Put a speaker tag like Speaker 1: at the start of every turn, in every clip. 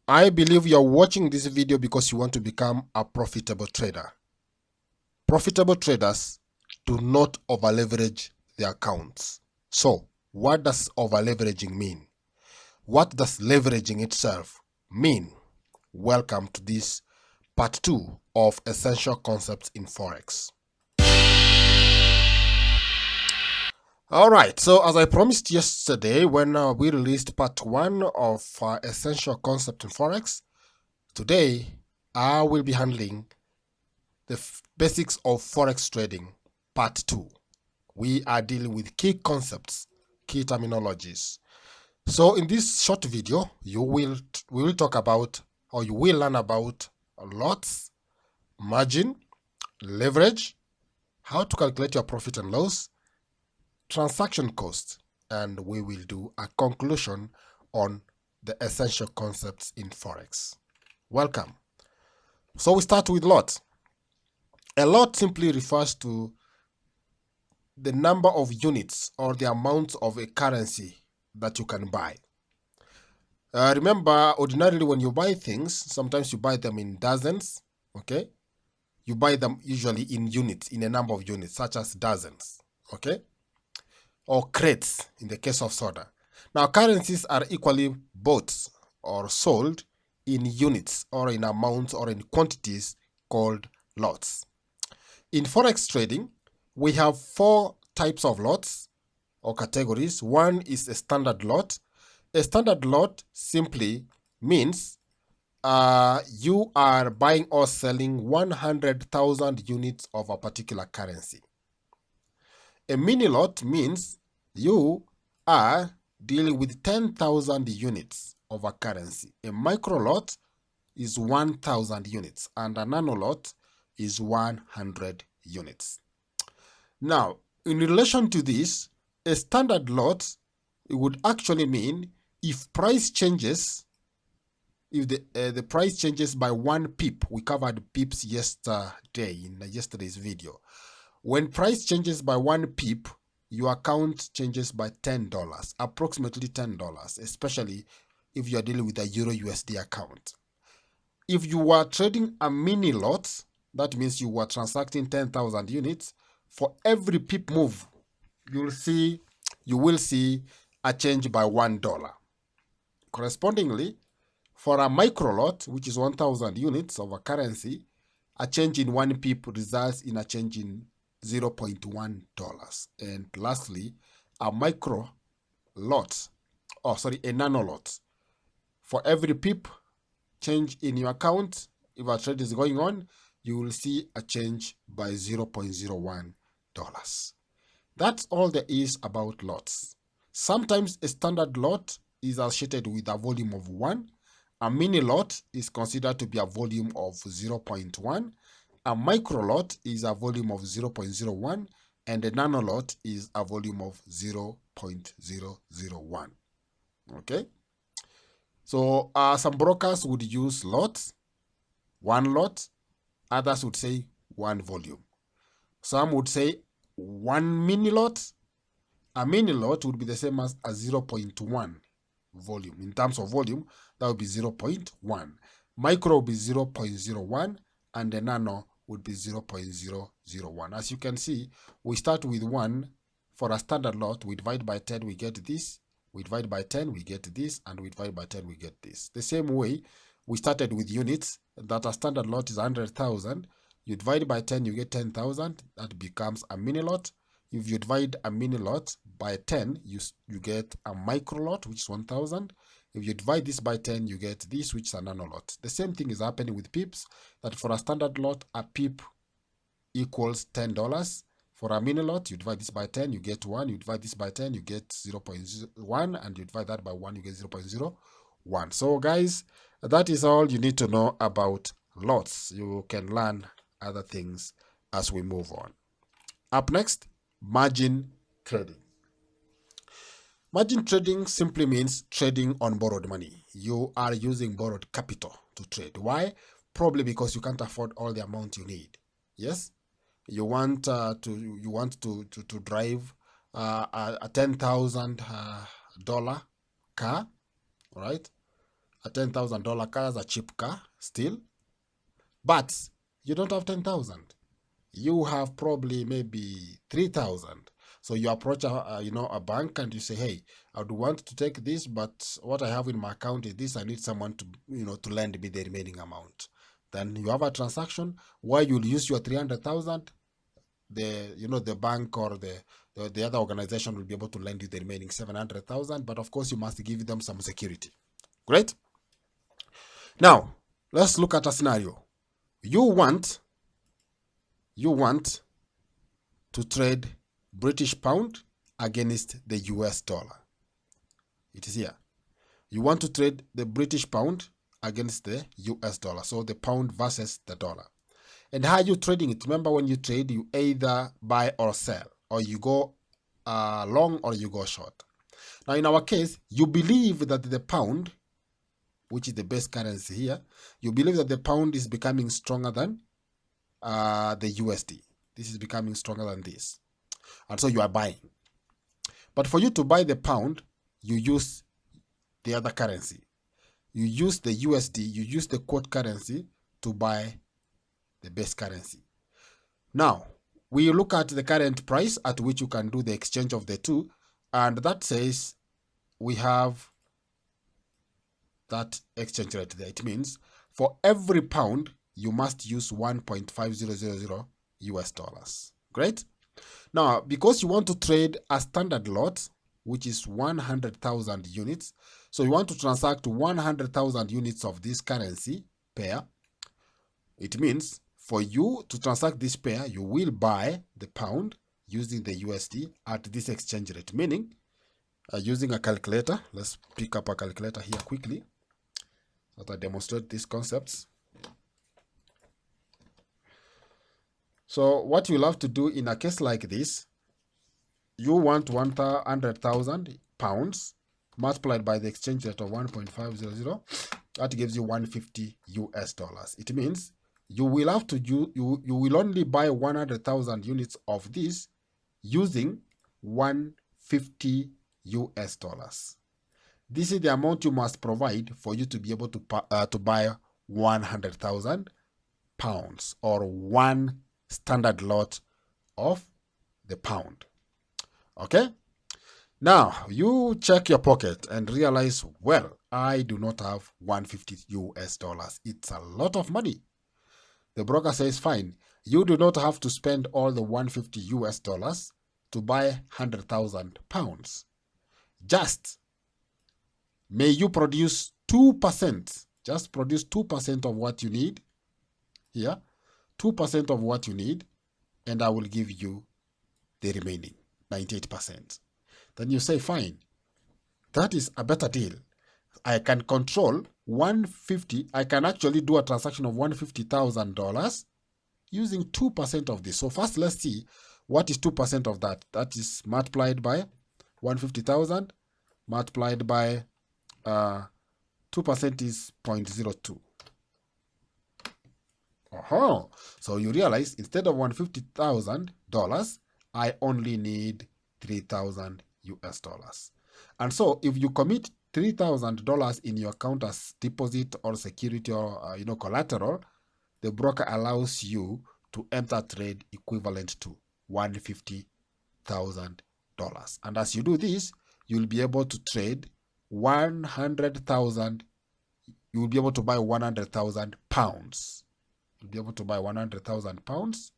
Speaker 1: I believe you're watching this video because you want to become a profitable trader. Profitable traders do not over-leverage their accounts. So, what does over-leveraging mean? What does leveraging itself mean? Welcome to this part 2 of Essential Concepts in Forex. Alright, so as I promised yesterday when we released part 1 of Essential Concept in Forex, today I will be handling the basics of Forex trading, part 2. We are dealing with key concepts, key terminologies. So in this short video, we will talk about, or you will learn about lots, margin, leverage, how to calculate your profit and loss, transaction cost, and we will do a conclusion on the essential concepts in Forex. Welcome. So we start with lot. A lot simply refers to the number of units or the amount of a currency that you can buy. Remember, ordinarily when you buy things, sometimes you buy them in dozens, okay? You buy them usually in units, in a number of units, such as dozens, okay? Or crates in the case of soda. Now, currencies are equally bought or sold in units or in amounts or in quantities called lots. In Forex trading, we have 4 types of lots or categories. One is a standard lot. A standard lot simply means you are buying or selling 100,000 units of a particular currency. A mini lot means you are dealing with 10,000 units of a currency. A micro lot is 1,000 units and a nano lot is 100 units. Now, in relation to this, a standard lot, it would actually mean if price changes, if the price changes by 1 pip, we covered pips yesterday in yesterday's video. When price changes by 1 pip, your account changes by $10, approximately $10, especially if you are dealing with a Euro USD account. If you were trading a mini lot, that means you were transacting 10,000 units. For every pip move, you will see a change by $1. Correspondingly, for a micro lot, which is 1,000 units of a currency, a change in 1 pip results in a change in $0.1. And lastly, a micro lot, a nano lot, for every pip change in your account, if a trade is going on, you will see a change by $0.01. That's all there is about lots. Sometimes a standard lot is associated with a volume of 1. A mini lot is considered to be a volume of 0.1. A micro lot is a volume of 0.01. And a nano lot is a volume of 0.001. Okay? So some brokers would use lots, 1 lot. Others would say 1 volume. Some would say 1 mini lot. A mini lot would be the same as a 0.1 volume. In terms of volume, that would be 0.1. Micro would be 0.01, and the nano would be 0.001. As you can see, we start with 1 for a standard lot. We divide by 10, we get this. We divide by 10, we get this, and we divide by 10, we get this. The same way, we started with units, that a standard lot is 100,000. You divide by 10, you get 10,000. That becomes a mini lot. If you divide a mini lot by 10, you get a micro lot, which is 1,000. If you divide this by 10, you get this, which is a nano lot. The same thing is happening with pips, that for a standard lot, a pip equals $10. For a mini lot, you divide this by 10, you get 1. You divide this by 10, you get 0.1, and you divide that by 1, you get 0.01. So guys, that is all you need to know about lots. You can learn other things as we move on. Up next, margin trading. Margin trading simply means trading on borrowed money. You are using borrowed capital to trade. Why? Probably because you can't afford all the amount you need. Yes? You want to drive a $10,000 car, right? A $10,000 car is a cheap car still, but you don't have 10,000. You have probably maybe 3,000. So you approach a bank and you say, hey, I would want to take this, but what I have in my account is this. I need someone to to lend me the remaining amount. Then you have a transaction where you'll use your 300,000. The bank or the other organization will be able to lend you the remaining 700,000, but of course you must give them some security. Great. Now let's look at a scenario. You want to trade British pound against the US dollar. It is here. You want to trade the British pound against the US dollar. So the pound versus the dollar. And how are you trading it? Remember, when you trade, you either buy or sell, or you go long or you go short. Now, in our case, you believe that the pound, which is the best currency here, you believe that the pound is becoming stronger than the USD. This is becoming stronger than this. And so you are buying. But for you to buy the pound, you use the other currency. You use the USD, you use the quote currency to buy the best currency. Now, we look at the current price at which you can do the exchange of the two, and that says we have that exchange rate there. It means for every pound, you must use 1.5000 US dollars. Great. Now, because you want to trade a standard lot, which is 100,000 units, so you want to transact 100,000 units of this currency pair, it means for you to transact this pair, you will buy the pound using the USD at this exchange rate, meaning using a calculator. Let's pick up a calculator here quickly so that I demonstrate these concepts. So what you'll have to do in a case like this, you want 100,000 pounds multiplied by the exchange rate of 1.500. That gives you 150 US dollars. It means you will have to you will only buy 100,000 units of this using 150 US dollars. This is the amount you must provide for you to be able to buy 100,000 pounds or one standard lot of the pound. Okay? Now, you check your pocket and realize, well, I do not have 150 US dollars. It's a lot of money. The broker says, fine, you do not have to spend all the 150 US dollars to buy 100,000 pounds. Just may you produce 2%. Just produce 2% of what you need here. 2% of what you need, and I will give you the remaining 98%. Then you say, fine, that is a better deal. I can control 150. I can actually do a transaction of $150,000 using 2% of this. So first, let's see what is 2% of that. That is multiplied by 150,000 multiplied by 2% is 0.02. So you realize instead of $150,000, I only need 3,000 US dollars. And so if you commit $3,000 in your account as deposit or security or collateral, the broker allows you to enter trade equivalent to $150,000. And as you do this, you'll be able to trade 100,000. You will be able to buy 100,000 pounds. You'll be able to buy 100,000 pounds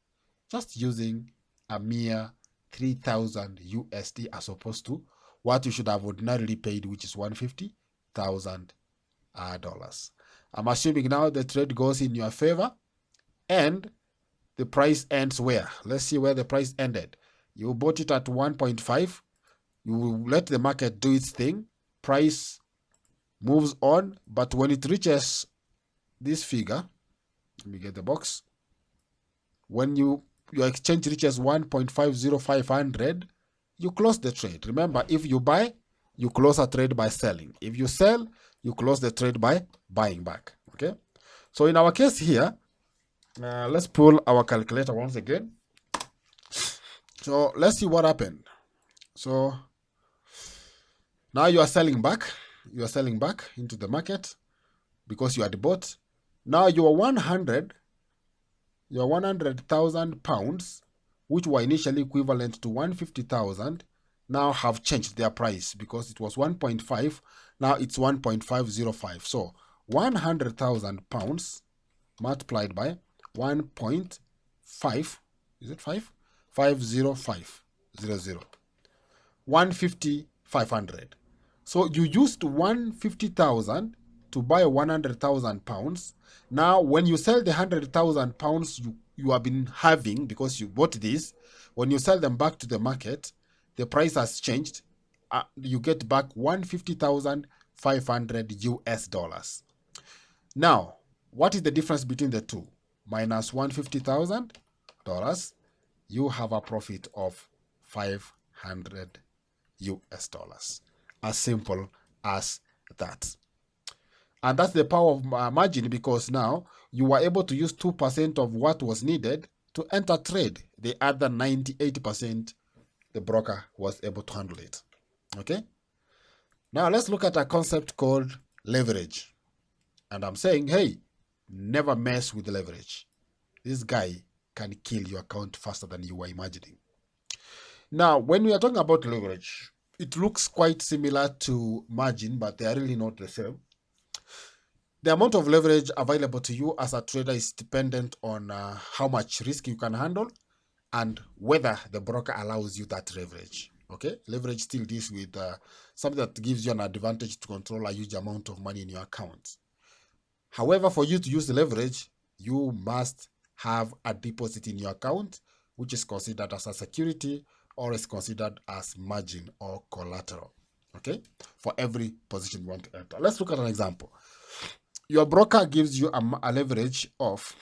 Speaker 1: just using a mere 3,000 USD as opposed to what you should have ordinarily paid, which is $150,000. I'm assuming now the trade goes in your favor and the price ends where? Let's see where the price ended. You bought it at 1.5. You will let the market do its thing. Price moves on, but when it reaches this figure, let me get the box. When your exchange reaches 1.50500, you close the trade. Remember, if you buy, you close a trade by selling. If you sell, you close the trade by buying back. Okay. So in our case here, let's pull our calculator once again. So let's see what happened. So now you are selling back. You are selling back into the market. because you had bought. Now your 100,000 pounds, which were initially equivalent to 150,000, now have changed their price because it was 1.5. Now it's 1.505. So 100,000 pounds multiplied by 1.5, is it 5? 50500. 150,500. So you used 150,000 to buy 100,000 pounds. Now, when you sell the 100,000 pounds you have been having because you bought this, when you sell them back to the market, the price has changed. You get back 150,500 US dollars. Now, what is the difference between the two? Minus $150,000, you have a profit of 500 US dollars. As simple as that. And that's the power of margin, because now you were able to use 2% of what was needed to enter trade. The other 98%, the broker was able to handle it. Okay? Now let's look at a concept called leverage. And I'm saying, hey, never mess with leverage. This guy can kill your account faster than you were imagining. Now, when we are talking about leverage, it looks quite similar to margin, but they are really not the same. The amount of leverage available to you as a trader is dependent on how much risk you can handle and whether the broker allows you that leverage. Okay, leverage still deals with something that gives you an advantage to control a huge amount of money in your account. However, for you to use the leverage, you must have a deposit in your account, which is considered as a security or is considered as margin or collateral, okay, for every position you want to enter. Let's look at an example. Your broker gives you a leverage of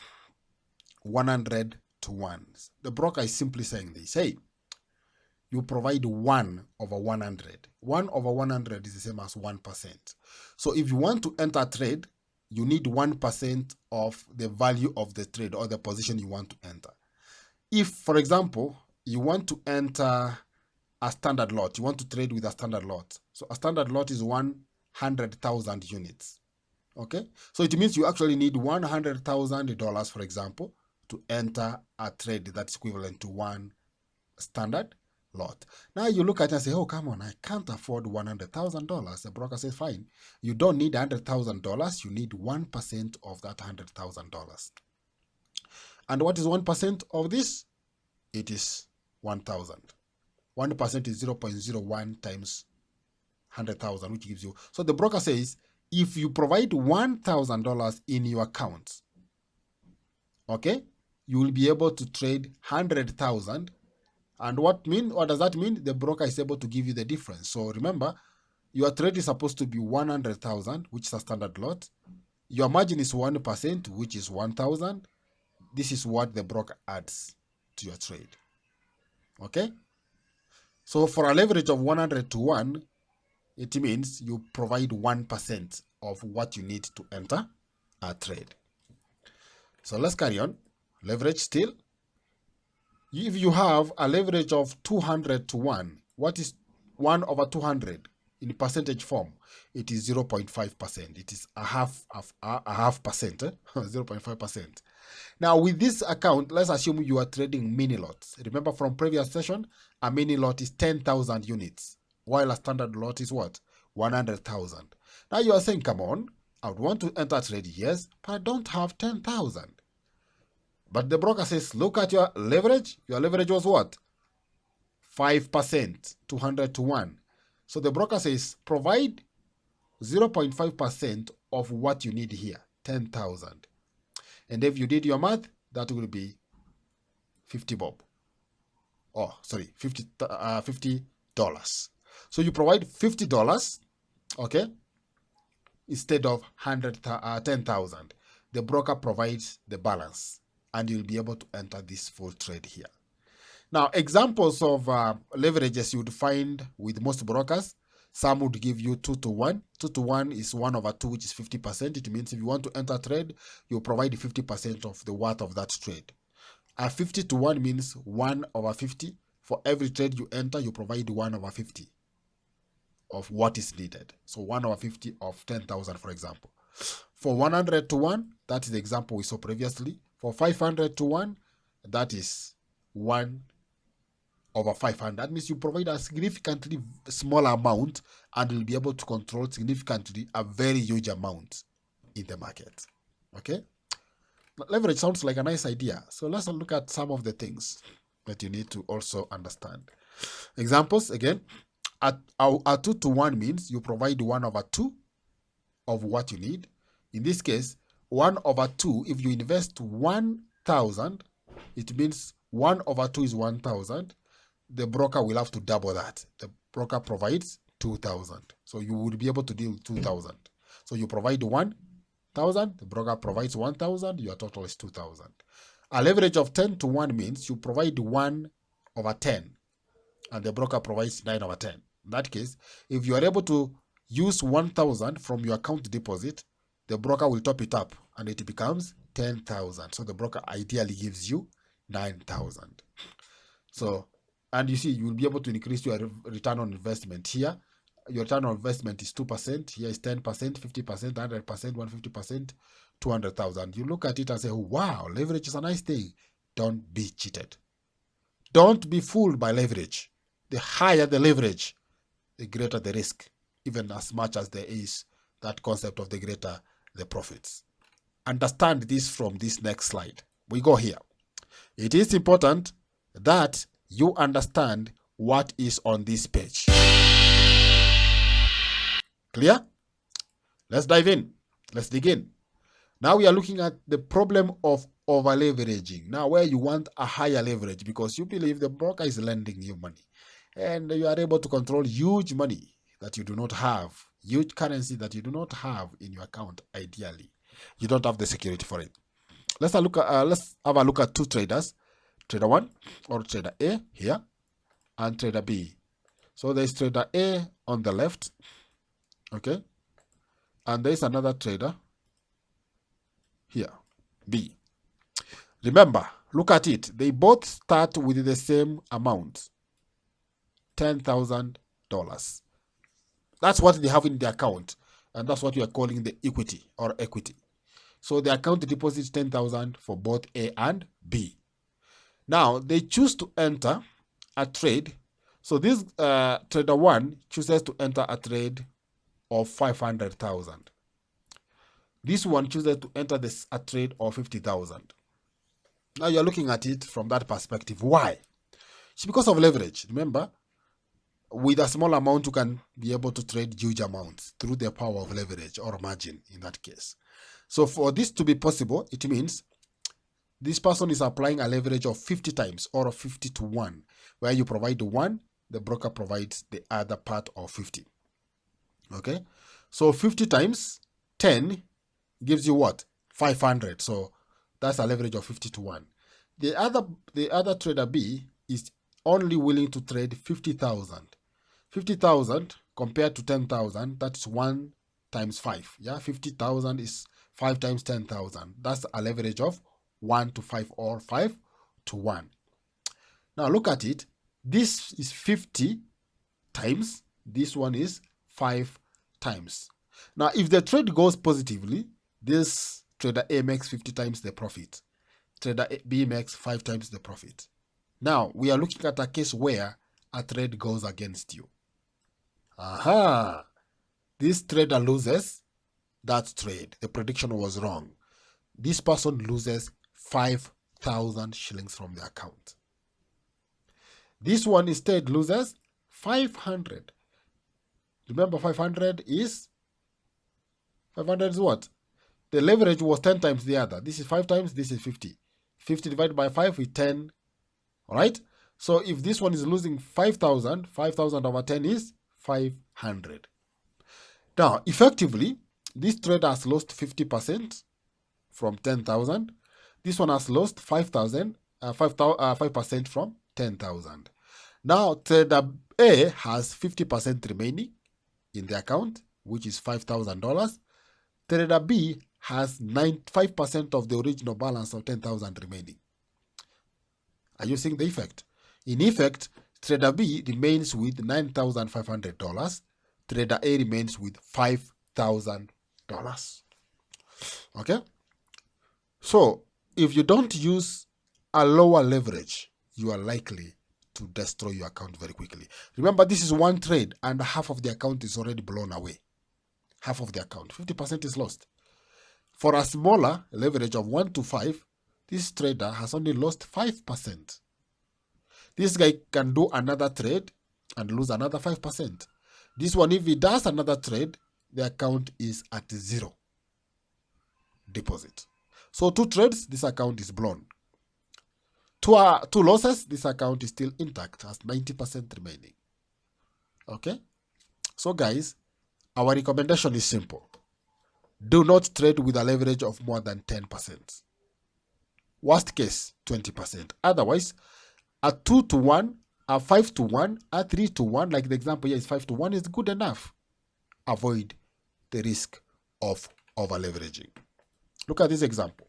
Speaker 1: 100 to 1. The broker is simply saying this, hey, you provide 1 over 100. 1 over 100 is the same as 1%. So if you want to enter a trade, you need 1% of the value of the trade or the position you want to enter. If, for example, you want to enter a standard lot, you want to trade with a standard lot. So a standard lot is 100,000 units. Okay, so it means you actually need $100,000, for example, to enter a trade that's equivalent to one standard lot. Now you look at it and say, oh, come on, I can't afford $100,000. The broker says, fine, you don't need $100,000, you need 1% of that $100,000. And what is 1% of this? It is 1,000. 1% is 0.01 times 100,000, which gives you. So the broker says, if you provide $1,000 in your account, okay, you will be able to trade 100,000. And what does that mean? The broker is able to give you the difference. So remember, your trade is supposed to be 100,000, which is a standard lot. Your margin is 1%, which is 1,000. This is what the broker adds to your trade. Okay? So for a leverage of 100 to 1, it means you provide 1% of what you need to enter a trade. So let's carry on. Leverage still. If you have a leverage of 200 to 1, what is 1 over 200 in percentage form? It is 0.5%. It is a half percent, 0.5%. Now with this account, let's assume you are trading mini lots. Remember from previous session, a mini lot is 10,000 units, while a standard lot is what? 100,000. Now you are saying, come on, I would want to enter trade, yes, but I don't have 10,000. But the broker says, look at your leverage. Your leverage was what? 5%, 200 to 1. So the broker says, provide 0.5% of what you need here, 10,000. And if you did your math, that will be 50 bob. Oh, sorry, $50. So you provide $50, okay, instead of 10,000. The broker provides the balance, and you'll be able to enter this full trade here. Now, examples of leverages you would find with most brokers. Some would give you 2 to 1. 2 to 1 is 1 over 2, which is 50%. It means if you want to enter trade, you provide 50% of the worth of that trade. A 50 to 1 means 1 over 50. For every trade you enter, you provide 1 over 50 of what is needed. So 1 over 50 of 10,000, for example. For 100 to 1, that is the example we saw previously. For 500 to 1, that is 1 over 500. That means you provide a significantly small amount and you'll be able to control significantly a very huge amount in the market. Okay? Leverage sounds like a nice idea. So let's look at some of the things that you need to also understand. Examples, again, a 2 to 1 means you provide 1 over 2 of what you need. In this case, 1 over 2, if you invest 1,000, it means 1 over 2 is 1,000. The broker will have to double that. The broker provides 2,000. So you would be able to deal 2,000. So you provide 1,000, the broker provides 1,000, your total is 2,000. A leverage of 10 to 1 means you provide 1 over 10, and the broker provides 9 over 10. In that case, if you are able to use 1,000 from your account deposit, the broker will top it up and it becomes 10,000. So the broker ideally gives you 9,000. So, and you see, you will be able to increase your return on investment here. Your return on investment is 2%. Here is 10%, 50%, 100%, 150%, 200,000. You look at it and say, wow, leverage is a nice thing. Don't be cheated. Don't be fooled by leverage. The higher the leverage, the greater the risk, even as much as there is that concept of the greater the profits. Understand this from this next slide. We go here. It is important that you understand what is on this page. Clear? Let's dive in. Let's dig in. Now we are looking at the problem of over-leveraging. Now where you want a higher leverage because you believe the broker is lending you money and you are able to control huge money that you do not have, huge currency that you do not have in your account ideally. You don't have the security for it. Let's have a look at two traders, trader 1 or trader A here and trader B. So there's trader A on the left, okay, and there's another trader here, B. Remember, look at it. They both start with the same amount, $10,000. That's what they have in the account, and that's what we are calling the equity or equity. So the account deposits 10,000 for both A and B. Now they choose to enter a trade. So this trader 1 chooses to enter a trade of 500,000. This one chooses to enter a trade of 50,000. Now you're looking at it from that perspective. Why? It's because of leverage. Remember, with a small amount, you can be able to trade huge amounts through the power of leverage or margin in that case. So for this to be possible, it means this person is applying a leverage of 50 times or 50 to 1, where you provide the 1, the broker provides the other part of 50. Okay? So 50 times 10 gives you what? 500. So that's a leverage of 50 to 1. The other trader B is only willing to trade 50,000. 50,000 compared to 10,000, that's 1 times 5. Yeah, 50,000 is 5 times 10,000. That's a leverage of 1 to 5 or 5 to 1. Now look at it. This is 50 times. This one is 5 times. Now if the trade goes positively, this trader A makes 50 times the profit. Trader B makes 5 times the profit. Now we are looking at a case where a trade goes against you. Aha! This trader loses that trade. The prediction was wrong. This person loses 5,000 shillings from the account. This one instead loses 500. Remember, 500 is what? The leverage was 10 times the other. This is 5 times, this is 50. 50 divided by 5 is 10. All right? So if this one is losing 5,000, 5,000 over 10 is 500. Now, effectively, this trader has lost 50% from 10,000. This one has lost 5% from 10,000. Now, trader A has 50% remaining in the account, which is $5,000. Trader B has 95% of the original balance of 10,000 remaining. Are you seeing the effect? In effect, trader B remains with $9,500. Trader A remains with $5,000. Okay? So if you don't use a lower leverage, you are likely to destroy your account very quickly. Remember, this is one trade and half of the account is already blown away. Half of the account, 50% is lost. For a smaller leverage of 1 to 5, this trader has only lost 5%. This guy can do another trade and lose another 5%. This one, if he does another trade, the account is at 0 deposit. So 2 trades, this account is blown. 2 losses, this account is still intact, has 90% remaining. Okay? So guys, our recommendation is simple. Do not trade with a leverage of more than 10%. Worst case, 20%. Otherwise, a 2 to 1, a 5 to 1, a 3 to 1, like the example here is 5 to 1, is good enough. Avoid the risk of over-leveraging. Look at this example.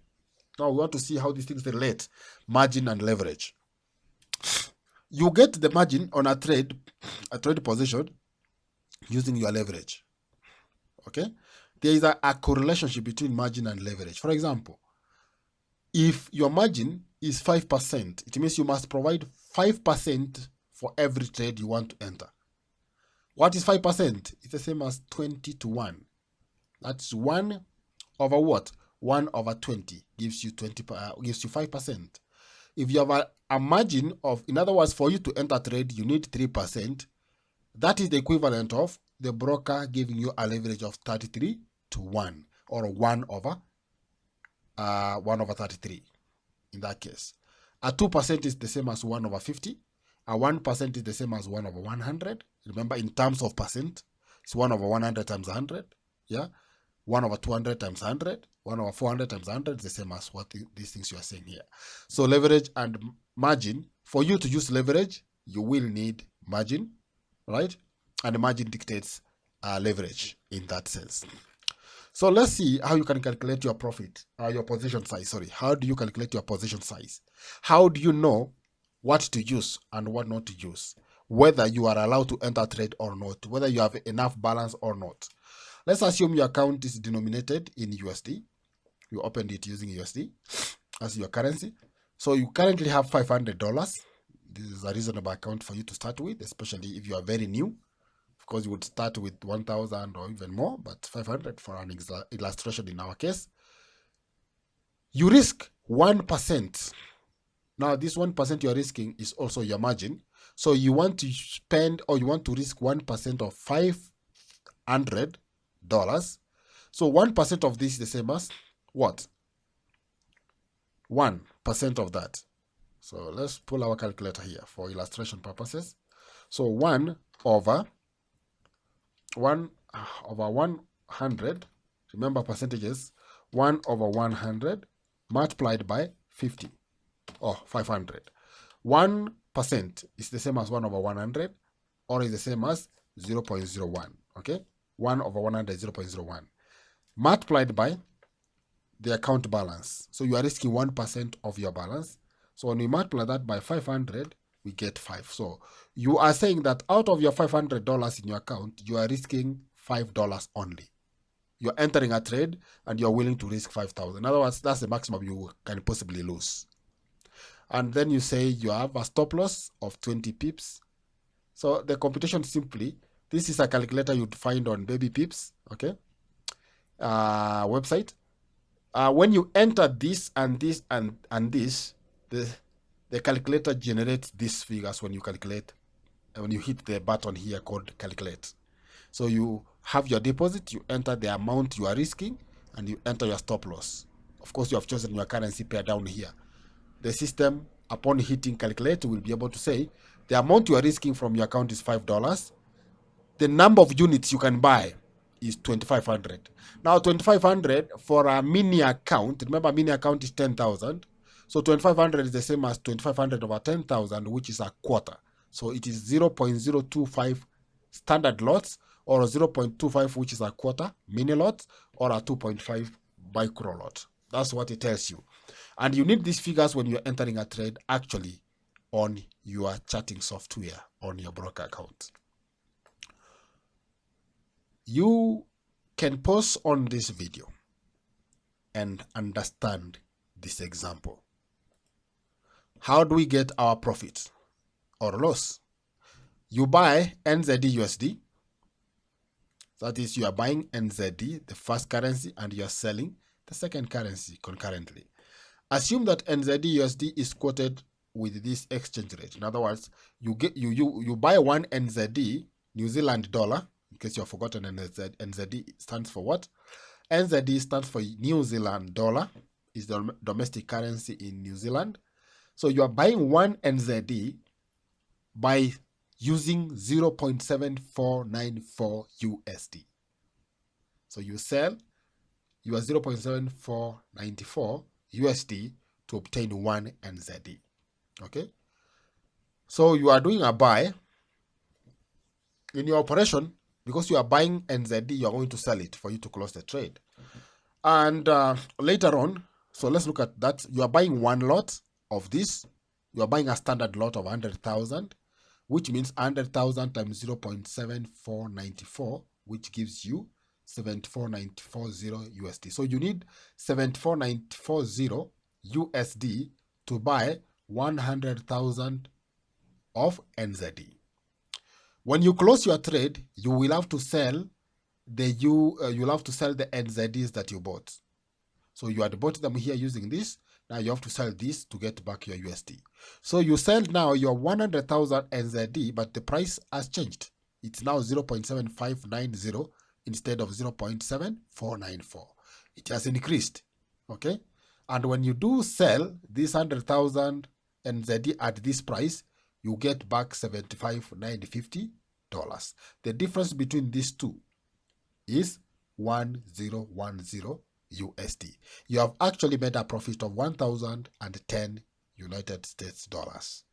Speaker 1: Now we want to see how these things relate, margin and leverage. You get the margin on a trade position using your leverage. Okay? There is a correlation between margin and leverage. For example, if your margin is 5%, it means you must provide 5% for every trade you want to enter. What is 5%? It's the same as 20 to 1. That's 1 over what? 1 over 20 gives you 5%. If you have a margin of, in other words, for you to enter trade, you need 3%. That is the equivalent of the broker giving you a leverage of 33 to 1, or 1 over 33 in that case. A 2% is the same as 1 over 50. A 1% is the same as 1 over 100. Remember, in terms of percent, it's 1 over 100 times 100. Yeah? 1 over 200 times 100. 1 over 400 times 100 is the same as what these things you are saying here. So leverage and margin, for you to use leverage, you will need margin, right? And the margin dictates leverage in that sense. So let's see how you can calculate your profit, your position size. Sorry, how do you calculate your position size? How do you know what to use and what not to use? Whether you are allowed to enter trade or not, whether you have enough balance or not. Let's assume your account is denominated in USD. You opened it using USD as your currency. So you currently have $500. This is a reasonable account for you to start with, especially if you are very new. Of course, you would start with 1,000 or even more, but 500 for an illustration in our case. You risk 1%. Now, this 1% you're risking is also your margin. So you want to spend, or you want to risk 1% of $500. So 1% of this is the same as what? 1% of that. So let's pull our calculator here for illustration purposes. So 1 over 100, remember percentages, 1 over 100 multiplied by 50, or 500. 1% is the same as 1 over 100, or is the same as 0.01, okay? 1 over 100 is 0.01, multiplied by the account balance. So you are risking 1% of your balance. So when we multiply that by 500, we get 5. So you are saying that out of your $500 in your account, you are risking $5 only. You're entering a trade and you're willing to risk 5,000. In other words, that's the maximum you can possibly lose. And then you say you have a stop loss of 20 pips. So the computation simply, this is a calculator you'd find on Baby Pips, okay, website. When you enter this and this and this, the calculator generates these figures when you calculate, when you hit the button here called calculate. So you have your deposit, you enter the amount you are risking, and you enter your stop loss. Of course, you have chosen your currency pair down here. The system, upon hitting calculate, will be able to say the amount you are risking from your account is $5. The number of units you can buy is 2,500. Now 2,500 for a mini account, remember mini account is 10,000. So 2,500 is the same as 2,500 over 10,000, which is a quarter. So it is 0.025 standard lots, or 0.25, which is a quarter mini lot, or a 2.5 micro lot. That's what it tells you. And you need these figures when you're entering a trade actually on your charting software on your broker account. You can pause on this video, and understand this example. How do we get our profit or loss? You buy NZD/USD. That is, you are buying NZD, the first currency, and you are selling the second currency concurrently. Assume that NZD/USD is quoted with this exchange rate. In other words, you buy one NZD, New Zealand dollar. In case you have forgotten, NZD stands for what? NZD stands for New Zealand dollar. Is the domestic currency in New Zealand. So you are buying one NZD by using 0.7494 USD. So you sell your 0.7494 USD to obtain one NZD. Okay? So you are doing a buy. In your operation, because you are buying NZD, you are going to sell it for you to close the trade. And later on, so let's look at that. You are buying one lot of this. You are buying a standard lot of 100,000, which means 100,000 times 0.7494, which gives you 74940 USD. So you need 74940 USD to buy 100,000 of NZD. When you close your trade, you will have to sell you'll have to sell the NZDs that you bought. So you had bought them here using this. Now you have to sell this to get back your USD. So you sell now your 100,000 NZD, but the price has changed. It's now 0.7590 instead of 0.7494. It has increased. Okay? And when you do sell this 100,000 NZD at this price, you get back $75,950. The difference between these two is 1010 USD. You have actually made a profit of 1,010 United States dollars.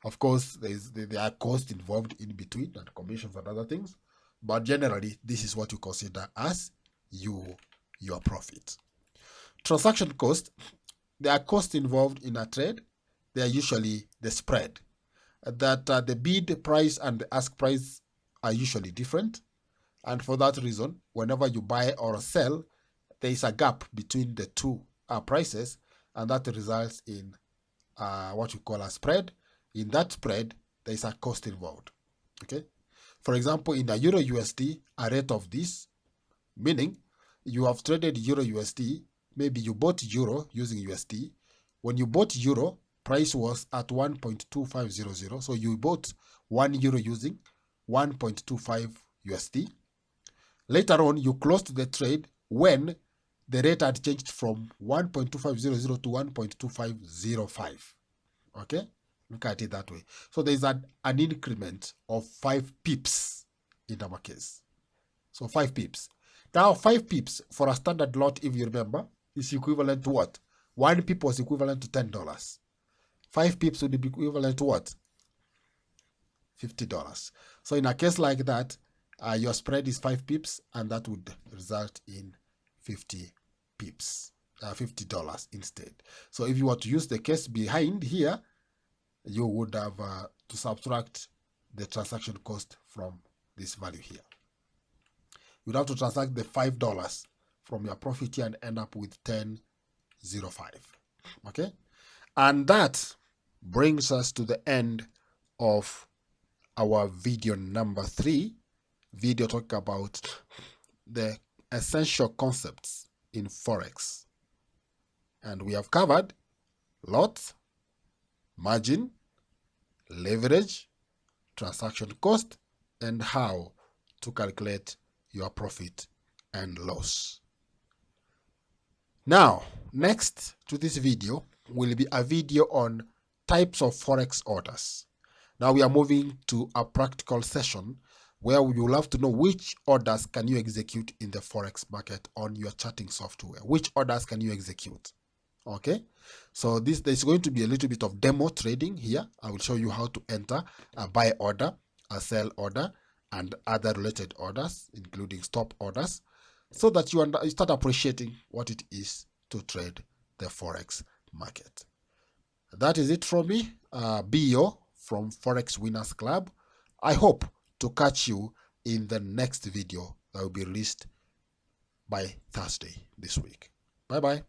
Speaker 1: Of course, there are costs involved in between and commissions and other things, but generally, this is what you consider as your profit. Transaction cost, there are costs involved in a trade. They are usually the spread. That the bid price and the ask price are usually different. And for that reason, whenever you buy or sell, there is a gap between the two prices, and that results in what you call a spread. In that spread, there is a cost involved. Okay. For example, in a Euro USD, a rate of this, meaning you have traded Euro USD, maybe you bought Euro using USD. When you bought Euro, price was at 1.2500. So you bought 1 euro using 1.25 USD. Later on, you closed the trade when the rate had changed from 1.2500 to 1.2505. Okay? Look at it that way. So there is an increment of 5 pips in our case. So 5 pips. Now 5 pips for a standard lot, if you remember, is equivalent to what? 1 pip was equivalent to $10. 5 pips would be equivalent to what? $50. So in a case like that, your spread is 5 pips, and that would result in 50 pips, $50 instead. So if you were to use the case behind here, you would have to subtract the transaction cost from this value here. You'd have to transact the $5 from your profit here and end up with 10.05. Okay? And that brings us to the end of our video number 3, video talking about the essential concepts in Forex. And we have covered lot, margin, leverage, transaction cost, and how to calculate your profit and loss. Now, next to this video will be a video on types of Forex orders. Now we are moving to a practical session where you will have to know which orders can you execute in the Forex market on your charting software. Which orders can you execute? Okay, so there's going to be a little bit of demo trading here. I will show you how to enter a buy order, a sell order, and other related orders, including stop orders, so that you start appreciating what it is to trade the Forex market. That is it from me, BO from Forex Winners Club. I hope to catch you in the next video that will be released by Thursday this week. Bye-bye.